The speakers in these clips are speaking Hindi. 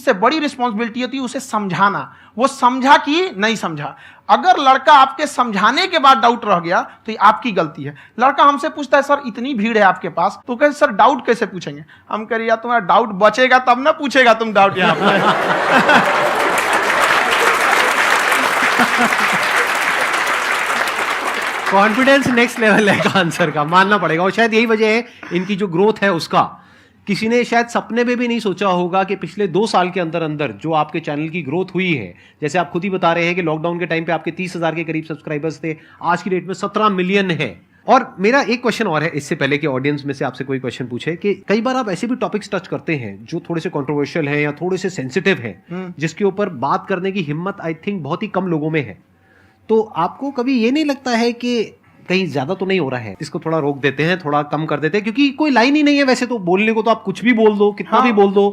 इससे बड़ी रिस्पॉन्सिबिलिटी होती है उसे समझाना। वो समझा कि नहीं समझा। अगर लड़का आपके समझाने के बाद डाउट रह गया तो ये आपकी गलती है। लड़का हमसे पूछता है सर इतनी भीड़ है आपके पास, तो कहे सर डाउट कैसे पूछेंगे? हम कह रहे यार तुम्हारा डाउट बचेगा तब ना पूछेगा तुम डाउट यहाँ पे। कॉन्फिडेंस नेक्स्ट लेवल है का आंसर का, मानना पड़ेगा। और शायद यही वजह है इनकी जो ग्रोथ है उसका। किसी ने शायद सपने में भी नहीं सोचा होगा कि पिछले 2 साल के अंदर अंदर जो आपके चैनल की ग्रोथ हुई है, जैसे आप खुद ही बता रहे हैं कि लॉकडाउन के टाइम पे आपके 30,000 के करीब सब्सक्राइबर्स थे, आज की डेट में 17 मिलियन है। और मेरा एक क्वेश्चन और है, इससे पहले कि ऑडियंस में से आपसे कोई क्वेश्चन पूछे, कि कई बार आप ऐसे भी टॉपिक्स टच करते हैं जो थोड़े से कंट्रोवर्शियल हैं या थोड़े से सेंसिटिव हैं, जिसके ऊपर बात करने की हिम्मत आई थिंक बहुत ही कम लोगों में है। तो आपको कभी ये नहीं लगता है कि कहीं ज्यादा तो नहीं हो रहा है, इसको थोड़ा रोक देते हैं, थोड़ा कम कर देते हैं? क्योंकि कोई लाइन ही नहीं है वैसे तो बोलने को, तो आप कुछ भी बोल दो, कितना भी बोल दो।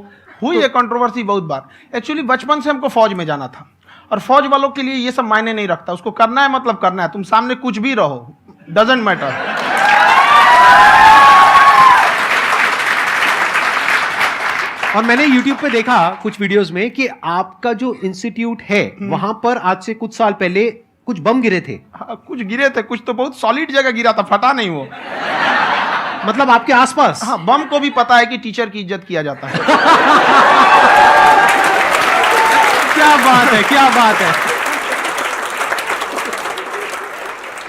हुई है कंट्रोवर्सी बहुत बार। एक्चुअली बचपन से हमको फौज में जाना था, और फौज वालों के लिए ये सब मायने नहीं रखता। उसको करना है मतलब करना है, तुम सामने कुछ भी रहो, डजंट मैटर। और मैंने YouTube पे देखा कुछ वीडियोस में कि आपका जो इंस्टीट्यूट है वहां पर आज से कुछ साल पहले कुछ बम गिरे थे। हाँ, कुछ गिरे थे, कुछ तो बहुत सॉलिड जगह गिरा था, फटा नहीं वो। मतलब आपके आसपास? हाँ, बम को भी पता है कि टीचर की इज्जत किया जाता है। क्या बात है, क्या बात है।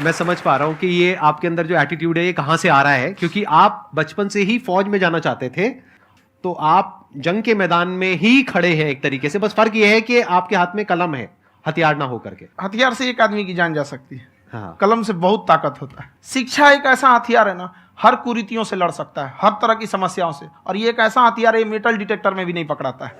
मैं समझ पा रहा हूं कि ये आपके अंदर जो एटीट्यूड है ये कहां से आ रहा है, क्योंकि आप बचपन से ही फौज में जाना चाहते थे, तो आप जंग के मैदान में ही खड़े हैं एक तरीके से। बस फर्क ये है कि आपके हाथ में कलम है, हथियार ना हो करके। हथियार से एक आदमी की जान जा सकती है, हाँ। कलम से बहुत ताकत होता है। शिक्षा एक ऐसा हथियार है ना, हर कुरीतियों से लड़ सकता है, हर तरह की समस्याओं से। और ये एक ऐसा हथियार है, मेटल डिटेक्टर में भी नहीं पकड़ाता है।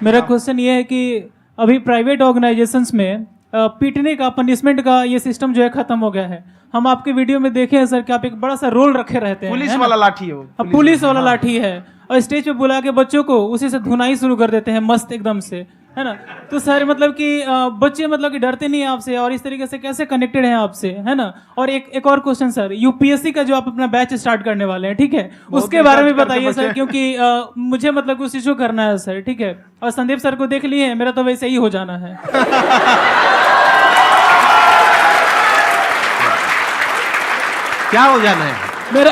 मेरा क्वेश्चन ये है कि अभी प्राइवेट ऑर्गेनाइजेशंस में पीटने का, पनिशमेंट का ये सिस्टम जो है खत्म हो गया है। हम आपके वीडियो में देखे हैं सर कि आप एक बड़ा सा रोल रखे रहते हैं, पुलिस वाला लाठी है वो, पुलिस वाला लाठी है, और स्टेज पे बुला के बच्चों को उसी से धुनाई शुरू कर देते हैं मस्त एकदम से, है ना। तो सर मतलब कि बच्चे मतलब कि डरते नहीं है आपसे, और इस तरीके से कैसे कनेक्टेड हैं आपसे, है ना। और एक और क्वेश्चन सर, यूपीएससी का जो आप अपना बैच स्टार्ट करने वाले हैं, ठीक है, उसके बारे में बताइए सर, क्योंकि मुझे मतलब उस चीज को करना है सर, ठीक है। और संदीप सर को देख लिए, मेरा तो वैसे ही हो जाना है। क्या हो जाना है? मेरा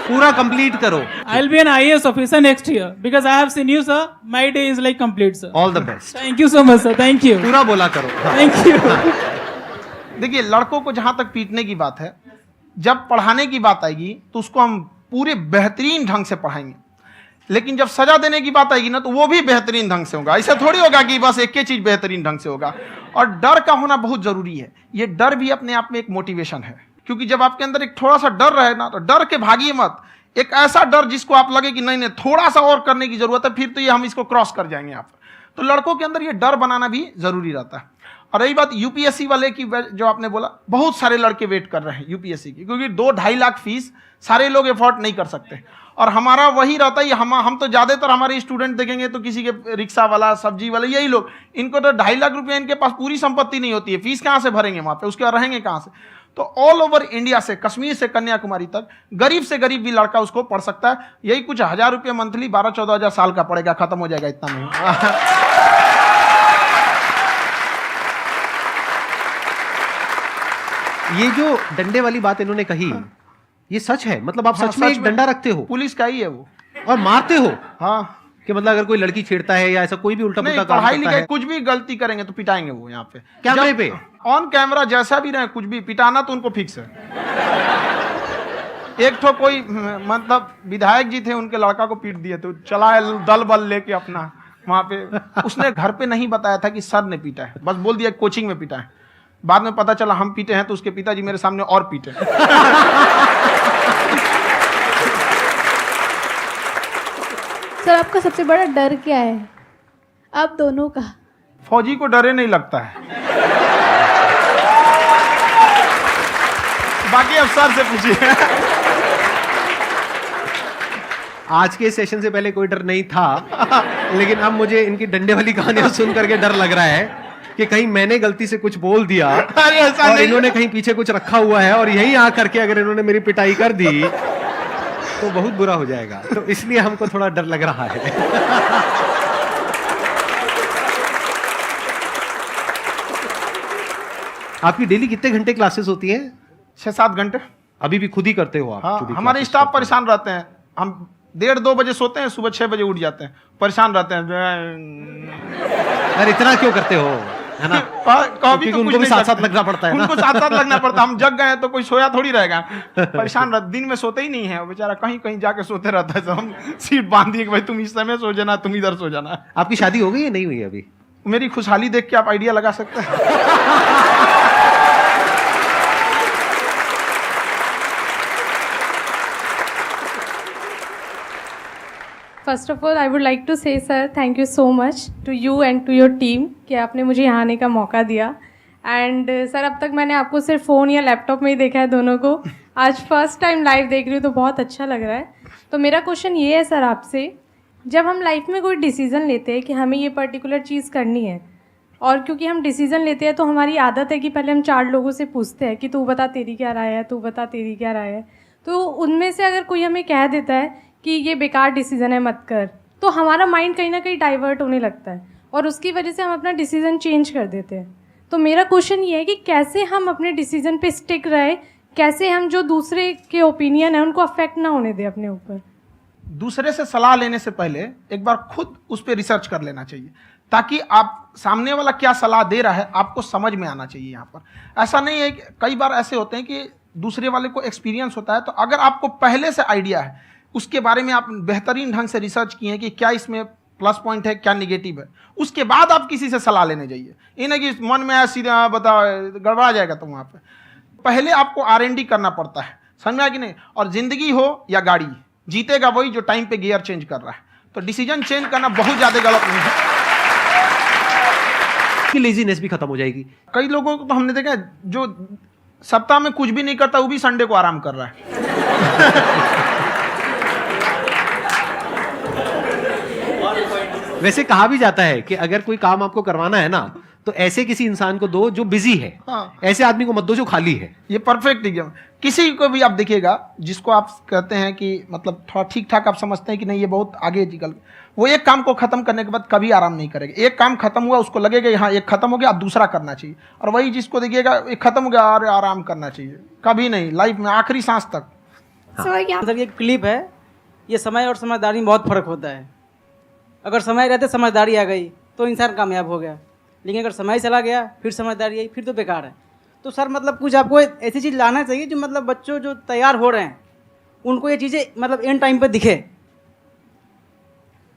पूरा कंप्लीट करो। I'll be an IAS officer next year because I have seen you, sir. My day is like complete, sir. All the best. Thank you so much, sir. Thank you. पूरा बोला करो। Thank you. देखिए, लड़कों को जहां तक पीटने की बात है, जब पढ़ाने की बात आएगी तो उसको हम पूरे बेहतरीन ढंग से पढ़ाएंगे। लेकिन जब सजा देने की बात आएगी ना, तो वो भी बेहतरीन ढंग से होगा। ऐसा थोड़ी होगा कि बस एक ही चीज बेहतरीन ढंग से होगा। और डर का होना बहुत जरूरी है। ये डर भी अपने आप में एक मोटिवेशन है, क्योंकि जब आपके अंदर एक थोड़ा सा डर रहे ना, तो डर के भागिए मत। एक ऐसा डर जिसको आप लगे कि नहीं नहीं थोड़ा सा और करने की जरूरत है, फिर तो ये हम इसको क्रॉस कर जाएंगे आप। तो लड़कों के अंदर ये डर बनाना भी जरूरी रहता है। और रही बात यूपीएससी वाले की, जो आपने बोला, बहुत सारे लड़के वेट कर रहे हैं यूपीएससी की, क्योंकि 2-2.5 लाख फीस सारे लोग एफोर्ड नहीं कर सकते। और हमारा वही रहता है, हम तो ज्यादातर हमारे स्टूडेंट देखेंगे तो किसी के रिक्शा वाला, सब्जी वाला, यही लोग, इनको तो 2.5 लाख रुपया, इनके पास पूरी संपत्ति नहीं होती है, फीस कहाँ से भरेंगे वहां पे, उसके बाद रहेंगे कहाँ से। तो ऑल ओवर इंडिया से, कश्मीर से कन्याकुमारी तक, गरीब से गरीब भी लड़का उसको पढ़ सकता है। यही कुछ 1000 रुपये मंथली, 12-14 हजार साल का पड़ेगा, खत्म हो जाएगा, इतना नहीं। ये जो डंडे वाली बात इन्होंने कही, ये सच है? मतलब आप सच में एक डंडा रखते हो? पुलिस का ही है वो। और मारते हो? हाँ, कि मतलब अगर कोई लड़की छेड़ता है या ऐसा कोई भी उल्टा पुल्टा काम पढ़ाई करता लिखाई है, कुछ भी गलती करेंगे तो पिटाएंगे वो। यहाँ पे कैमरे पे ऑन कैमरा जैसा भी रहे, कुछ भी पिटाना तो उनको फिक्स है। एक तो कोई मतलब विधायक जी थे, उनके लड़का को पीट दिए, तो चला दल बल लेके अपना वहां पे। उसने घर पे नहीं बताया था कि सर ने पीटा है, बस बोल दिया कोचिंग में पीटा है। बाद में पता चला हम पीटे हैं, तो उसके पिताजी मेरे सामने और पीटे। सर, आपका सबसे बड़ा डर क्या है आप दोनों का? फौजी को डरे नहीं लगता है। बाकी अब सर से पूछिए। आज के सेशन से पहले कोई डर नहीं था, लेकिन अब मुझे इनकी डंडे वाली कहानियां सुन करके डर लग रहा है। कि कहीं मैंने गलती से कुछ बोल दिया अरे ऐसा और नहीं इन्होंने कहीं पीछे कुछ रखा हुआ है और यहीं आ करके अगर इन्होंने मेरी पिटाई कर दी तो बहुत बुरा हो जाएगा, तो इसलिए हमको थोड़ा डर लग रहा है। आपकी डेली कितने घंटे क्लासेस होती है? 6-7 घंटे। अभी भी खुद ही करते हो आप? हाँ, खुद ही हमारे classes स्टाफ करते हो? परेशान रहते हैं। हम 1:30-2 बजे सोते हैं, सुबह 6 बजे उठ जाते हैं, परेशान रहते हैं। अरे इतना क्यों करते हो, है ना? कभी क्योंकि तो उनको कुछ भी नहीं साथ साथ करते। लगना पड़ता है ना। उनको साथ साथ लगना पड़ता है। हम जग गए तो कोई सोया थोड़ी रहेगा, परेशान रहते, दिन में सोते ही नहीं है, बेचारा कहीं कहीं जाके सोते रहता है। तो हम सीट बांध दिए कि भाई तुम इस समय सो जाना, तुम इधर सो जाना। आपकी शादी हो गई है नहीं हुई है अभी? मेरी खुशहाली देख के आप आइडिया लगा सकते हैं। First of all I would like to say sir thank you so much to you and to your team कि आपने मुझे यहाँ आने का मौका दिया। एंड सर अब तक मैंने आपको सिर्फ फ़ोन या लैपटॉप में ही देखा है दोनों को, आज फर्स्ट टाइम लाइव देख रही हूँ तो बहुत अच्छा लग रहा है। तो मेरा क्वेश्चन ये है सर आपसे, जब हम लाइफ में कोई डिसीज़न लेते हैं कि हमें ये पर्टिकुलर चीज़ करनी है, और क्योंकि हम डिसीज़न लेते हैं तो हमारी आदत है कि पहले हम 4 लोगों से पूछते हैं कि तू बता तेरी क्या राय है, तू बता तेरी क्या राय है। तो उनमें से अगर कोई हमें कह देता है कि ये बेकार डिसीज़न है मत कर, तो हमारा माइंड कहीं ना कहीं डाइवर्ट होने लगता है और उसकी वजह से हम अपना डिसीज़न चेंज कर देते हैं। तो मेरा क्वेश्चन ये है कि कैसे हम अपने डिसीज़न पे स्टिक रहे, कैसे हम जो दूसरे के ओपिनियन है उनको अफेक्ट ना होने दें अपने ऊपर। दूसरे से सलाह लेने से पहले एक बार खुद उस पर रिसर्च कर लेना चाहिए, ताकि आप सामने वाला क्या सलाह दे रहा है आपको समझ में आना चाहिए। यहाँ पर ऐसा नहीं है कि कई बार ऐसे होते हैं कि दूसरे वाले को एक्सपीरियंस होता है, तो अगर आपको पहले से आइडिया है, उसके बारे में आप बेहतरीन ढंग से रिसर्च किए हैं कि क्या इसमें प्लस पॉइंट है, क्या निगेटिव है, उसके बाद आप किसी से सलाह लेने जाइए। ये नहीं कि मन में आया सीधा बता, गड़बड़ा जाएगा। तो वहाँ पे पहले आपको R&D करना पड़ता है, समझ में आया कि नहीं? और जिंदगी हो या गाड़ी, जीतेगा वही जो टाइम पे गियर चेंज कर रहा है। तो डिसीजन चेंज करना बहुत ज़्यादा गलत नहीं है। कि लेजीनेस भी खत्म हो जाएगी। कई लोगों को तो हमने देखा है, जो सप्ताह में कुछ भी नहीं करता वो भी संडे को आराम कर रहा है। वैसे कहा भी जाता है कि अगर कोई काम आपको करवाना है ना तो ऐसे किसी इंसान को दो जो बिजी है। हाँ। ऐसे आदमी को मत दो जो खाली है। ये परफेक्ट एग्जाम। किसी को भी आप देखिएगा जिसको आप कहते हैं कि मतलब थोड़ा ठीक ठाक आप समझते हैं कि नहीं ये बहुत आगे निकल, वो एक काम को खत्म करने के बाद कभी आराम नहीं करेगा। एक काम खत्म हुआ उसको लगेगा हाँ एक खत्म हो गया अब दूसरा करना चाहिए, और वही जिसको देखिएगा एक खत्म हो गया और आराम करना चाहिए, कभी नहीं, लाइफ में आखिरी सांस तक। मतलब ये क्लिप है, ये समय और समझदारी में बहुत फ़र्क होता है। अगर समय रहते समझदारी आ गई तो इंसान कामयाब हो गया, लेकिन अगर समय चला गया फिर समझदारी आई फिर तो बेकार है। तो सर मतलब कुछ आपको ऐसी चीज़ लाना चाहिए जो मतलब बच्चों जो तैयार हो रहे हैं उनको ये चीज़ें मतलब एंड टाइम पर दिखे।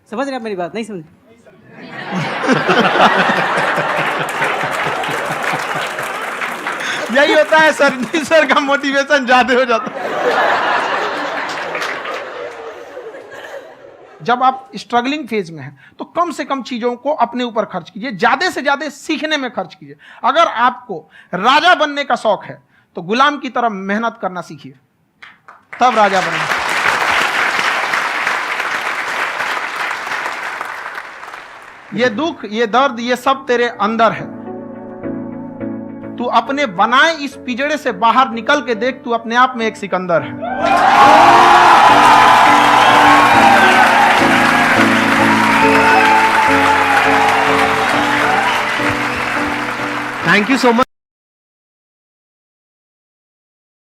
समझ रहे आप मेरी बात? नहीं समझ? यही होता है सर का मोटिवेशन ज्यादा हो जाता है। जब आप स्ट्रगलिंग फेज में हैं तो कम से कम चीजों को अपने ऊपर खर्च कीजिए, ज्यादा से ज्यादा सीखने में खर्च कीजिए। अगर आपको राजा बनने का शौक है तो गुलाम की तरह मेहनत करना सीखिए, तब राजा बनेंगे। ये दुख, ये दर्द, ये सब तेरे अंदर है। तू अपने बनाए इस पिंजड़े से बाहर निकल के देख, तू अपने आप में एक सिकंदर है। Thank you so much.